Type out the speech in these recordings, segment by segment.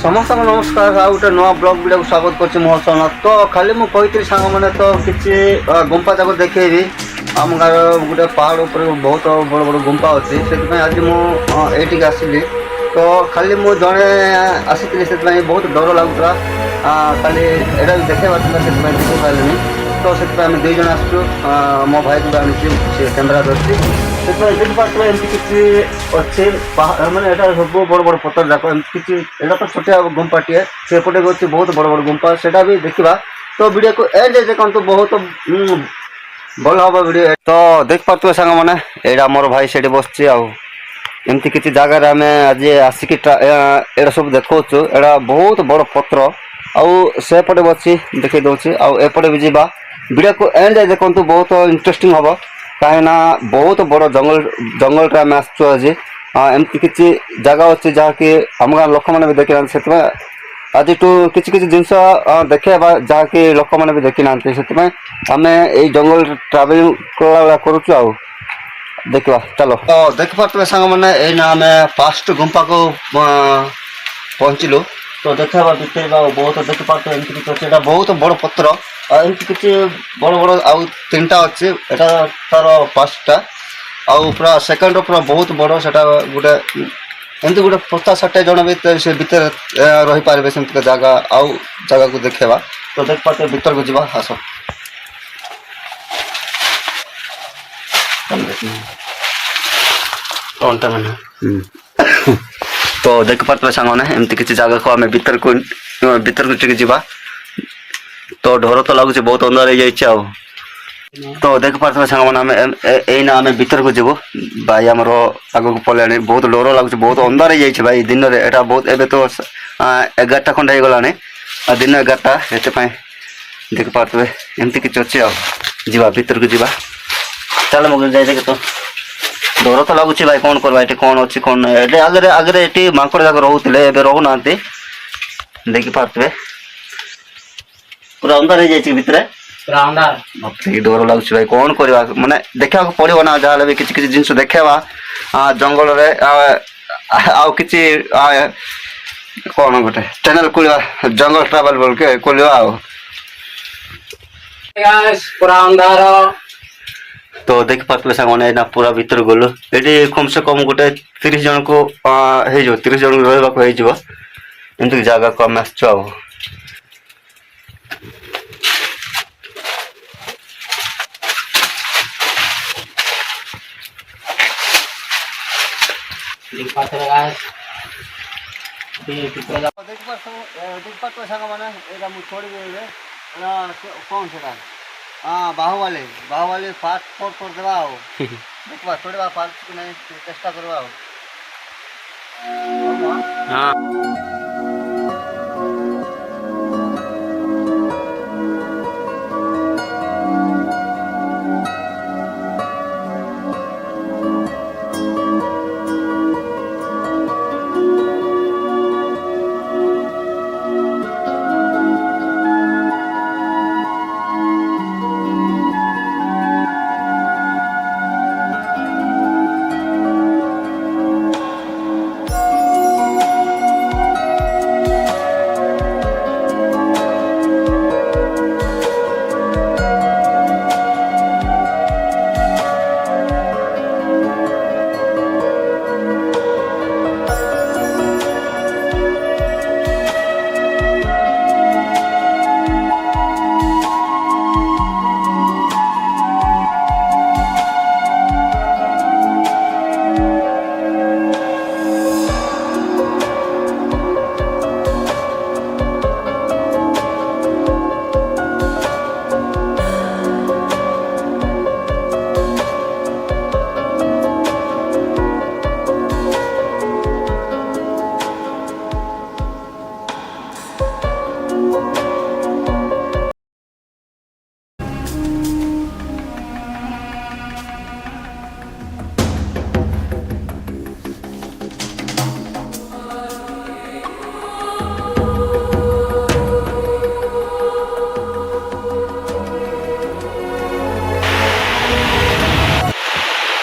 समस्त नमस्कार आ गोटे नुआ ब्लॉग वीडियो स्वागत कर मोहसन तो खाली मुझे सांग मैंने तो किसी गुंफा जाक देखेबी आम गाँव गोटे पहाड़ उपर बहुत बड़ बड़ गुंफा अच्छी से आज मुझे आसली तो खाली मुझे जड़े आसी से बहुत डर लगुला खाली एटा भी देखेबार से देखी पारे तो से आम दुई जन आसु मो भाई को आनी कैमेरा धरती से देखी पार्थ एमती किसी अच्छे मैंने यहाँ सब बड़ बड़ पत्थर जाक किसी यहाँ तो छोटिया गुंफाटे सेपटे भी अच्छी बहुत बड़ बड़ गुंफा से भी देखा तो वीडियो को एंड देखते बहुत भल हम वीडियो तो देख पारे सांग मैंने यहाँ मोर भाई से बस एमती किसी जगार आम आज आसिक एटा सब देखु एटा बहुत बड़ पत्र आउ सेपटे बसी देखी दूसरी आपटे भी जावा वीडियो को एंड देखु बहुत इंटरेस्टिंग हम कहीं बहुत बड़ जंगल आम आसचु आज एमती किसी जगह अच्छी जहाँकि आम गाँव लोक मैंने भी देखी ना से आज किसी जिनस देखा जहाँकि लोक मैंने भी देखी ना से आम यही जंगल ट्रावेलिंग करुचु देखा चलो तो देख पारे सांग मैंने यही आम फास्ट गुंफा को पहुँचलु तो देखा भीतर बहुत देख पारे एमती किसी अच्छे बहुत बड़ पत्र एमती किसी बड़ बड़ आउ तीन टा अच्छे यहाँ तार फास्टा आउ पूरा सेकेंड पूरा बहुत बड़ से गोटे एमती गोटे 50-60 जन भी से भितर रही पारे से जगह आउ जगह को देखेबा तो देख पाते भीतर को जीवा आस तो देख पारे सांगने एमती किसी जगह को आम भीतर को जीवा तो डर तो लगुच बहुत अंधार हो तो देख पारे सांग मैंने आम भीतर को जीव भाई आमर आग को पलानी बहुत डर लगुच बहुत अंधार हो भाई दिन में यहाँ बहुत एवं तो 11टा खंड हो गलानी दिन 11टा ये देख पारे एमती किसी अच्छे आवा भीतर को जीवा चल मुझे जाए देखे तो डर तो लगुच भाई कौन करवा ये कौन अच्छी कौन ना आगे आगे ये माकड़ जाक रोते ए रोना देखी पारे पूरा अंधार हो भितर डर लगुच भाई कौन करवा माने देखा पड़ो ना जहाँ भी किसी जिन देखा जंगल कि कौन गोटे चैनल खोलिया जंगल ट्रावेल बोल के खोलिया पूरा अंधार तो देख पारे सांगे ना पूरा भीतर गलु ये कम से कम गोटे 30 जन को 30 जन रहा एमती जगह को आम आसचु देख पारे सांग मैंने छोड़ कौन से बाहुबली फास्ट फोर्ड कर देवा देखा छोड़ा फास्ट नहीं चेष्टा करवा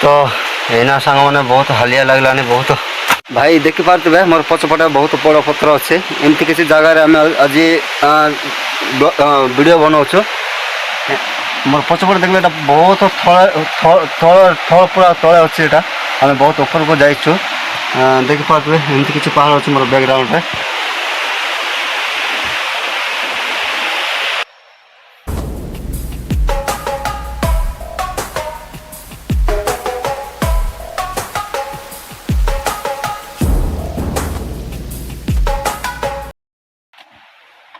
तो एना सांग मैंने बहुत हालिया लगलानी बहुत भाई देखी पारे मोर पछपटे बहुत बड़ पत्र अच्छे एमती किसी जगार आम आज वीडियो बनाऊँ मोर पछपटे देखले बहुत थल पूरा तले अच्छे यहाँ आम बहुत ऊपर को जाइछु देखी पारे एमती किसी पहाड़ अच्छे मोर बैकग्राउंड रे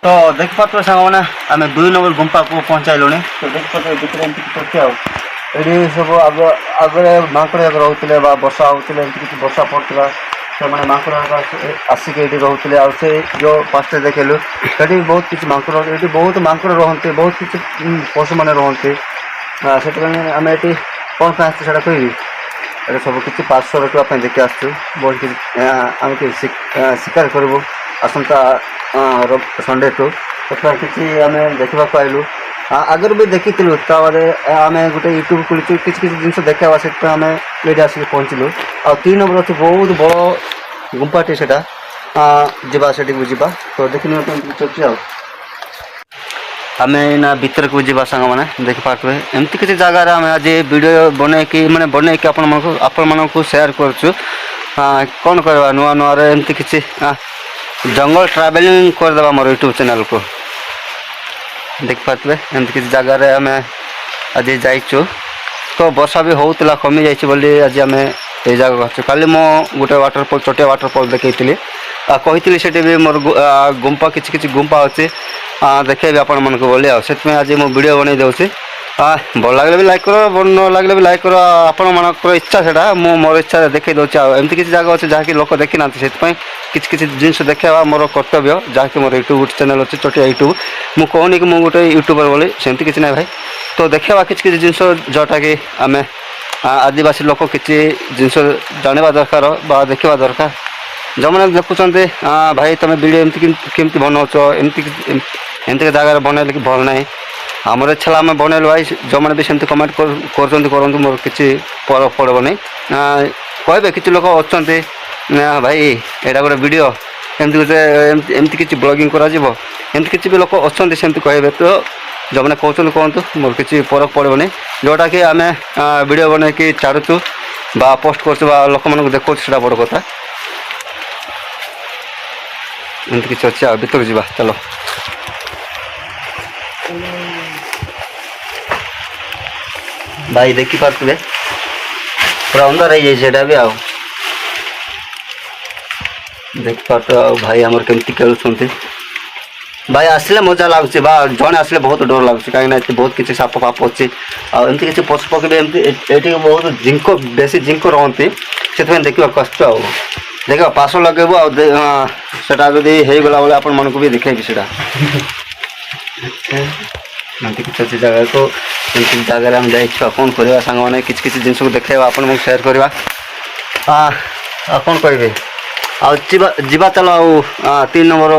तो देख पारे सांग मैंने आम 2 नंबर गुंपा को पहुँचाइलु तो देख पारे भितर एमती सब आगे माकड़ रोते वर्षा होते किसी वर्षा पड़ता से मैंने माकड़ आसिक ये रोते आसे जो पास देखलु से बहुत किसी माकड़ ये बहुत माकड़ रहते बहुत किसी पशु मैंने रहते से आम ये कौन क्या आसते कह ये सब किसी पार्श्व रखा देखी आसू बहुत किसी आम शिकार करूँ आसंता संडे टू तो किसी आम देखा आइलु आगर भी देखी आम गोटे यूट्यूब खोलु किसी किसी जिन देखा से आम ये आसिक पहुँचलु आ 3 नंबर अच्छे बहुत बड़ गुंपाटे से जावा से तो देखने चलती आम ना भीतर को जावा सांग मैंने देख पारे एमती किसी जगार आम आज वीडियो बन कि आपण को शेयर करुँ कौन करवा नुआ नुआ एमती किसी जंगल ट्रावेलिंग करदे मोर यूट्यूब चैनल को देख पारे एमती किसी जगार आम आज जाइचु तो वर्षा भी होता कमी जाइए आज आम ये जगह आसु काली मो गोटे वाटरफॉल छोटिया वाटरफॉल देखी कही से भी मोर गुंपा किसी किसी गुंपा अच्छे देखेबी आपण मन को बोली आज मो वीडियो बन दूसरी भल लगे भी लाइक करो न लगे भी लाइक करो आपण मन इच्छा से मोर इच्छा देखे दूसरी एमती किसी जगह अच्छे जहाँकि लोक देखी ना से किसी किसी जिन देखा मोर कर्तव्य जहाँकि मोर यूट्यूब चैनल अच्छे छोटिया यूट्यूब मुझे कहूनी कि मुझे गोटे यूट्यूबर बोली सेमती किसी ना भाई तो देखा किसी किसी जिन जोटा कि आम आदिवासी लोक किसी जिन जाना दरकार बा देखा दरकार जो मैंने देखुं भाई तुम वीडियो एमती बनाऊच एमती जगह बनइले कि भल ना आमर इच्छा आम बनइलु भाई जो मैंने भी सेमती कमेंट करूँ मोर किसी फरक पड़ो नहीं कहे किसी लोक अच्छा भाई यहाँ गोटे वीडियो एमती गोटे एमती किसी ब्लॉगिंग करमती किसी भी लोक अच्छा सेमती कहे तो जो मैंने कहते कहतु मोर किसी फरक पड़ो नहीं जोटा कि आम वीडियो बन कि छाड़ू बा पोस्ट कर लोक मैं देखा से बड़ कथा एमती किसी अच्छे भीतर जावा चलो भाई देखी पारे पूरा अंधार हो जाए भी आओ देख पारे भाई आमर केमती खेलुंट भाई आसले मजा लगुच बा जड़े आसले बहुत डर लगुच कहीं बहुत किसी साप फाप अच्छी आमती किसी पशु पक्षी भी एमती ये बहुत जिंक बेसी जिंक रहती से देखा कष्ट आ देखा पास लगेबू आटा जदि होगला बेले आपण मन को भी देखेबी से एमती किसी अच्छी जगह तो एमती जगह आम जा कौन करवा सांग मैंने किसी किसी जिन को देखा आपको शेयर करवा कौन कहे आवा चलो आ 3 नंबर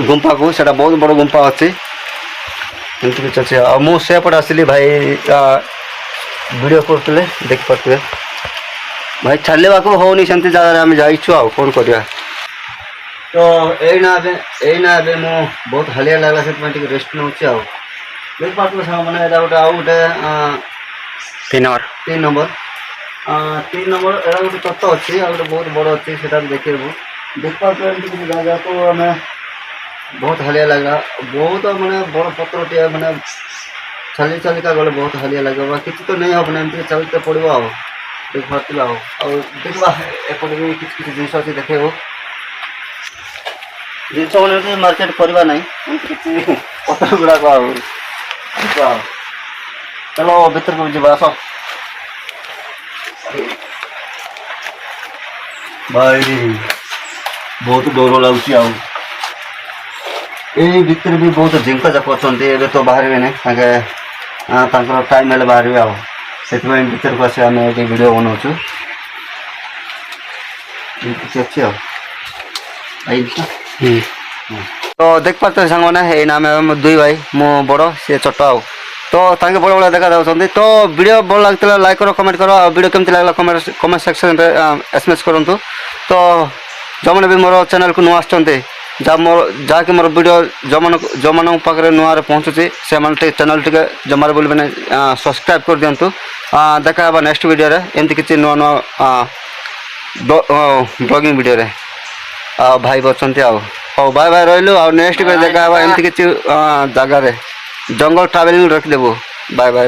गुंपा को से बहुत बड़ गुंपा अच्छी एमती किसी अच्छे मुझे सेपटे आसली भाई वीडियो करते देख पारे भाई छाड़ा को होनी सेमती जगह आम जाइछु आ कौन करवा तो यहीना मु बहुत हालिया लगला से रेस्ट नौ देख पारे सांग मैंने गोटे आउ गोटे 3 नंबर एरा गोटे तत्व अच्छी आ गोटे बहुत बड़ अच्छी से देखेबू देख पारे किसी जगह को आम बहुत हालिया लगा बहुत मैंने बड़ पत्र टे मैंने चली चलिका गले बहुत हालिया लगे किसी तो नहीं हम एमती चलते पड़ो आ देख पारे देखा एपटे भी किसी किसी जिन अच्छी देखेबू जिन मैंने मार्केट करवा ना पत्र गुड़ाक चलो भीतर को जा आस भाई बहुत डर लगुच भीतर भी बहुत जिंक जाक अच्छा तो बाहर ना टाइम हेल्ले बाहर से भीतर को आस आम ये वीडियो बनाऊँ अच्छे तो देख पाते सांग मैंने ये नाम 2 भाई मो बड़ सी छोट तो तांके बड़ बड़ देखा जाउछन्ती तो वीडियो भल लागतला लाइक करो कमेंट करो वीडियो केमती लागला कमेंट सेक्शन रे एसएमएस करंतु तो जमने भी मोर चैनल को नुआ आछन्ती जाकि मोर वीडियो जमन पाखे नुआ पहुँचुची से चैनल टे जमार बोल मैंने सब्सक्राइब कर दिंतु देखा नेक्स्ट वीडियो रे एमती किसी नुआ नुआ ब्लॉगिंग वीडियो रे भाई बचंती आओ बाय बाय रहिलु आ नेक्स्ट देखा एमती किसी जगह रे जंगल ट्रैवलिंग रख देबो बाय बाय।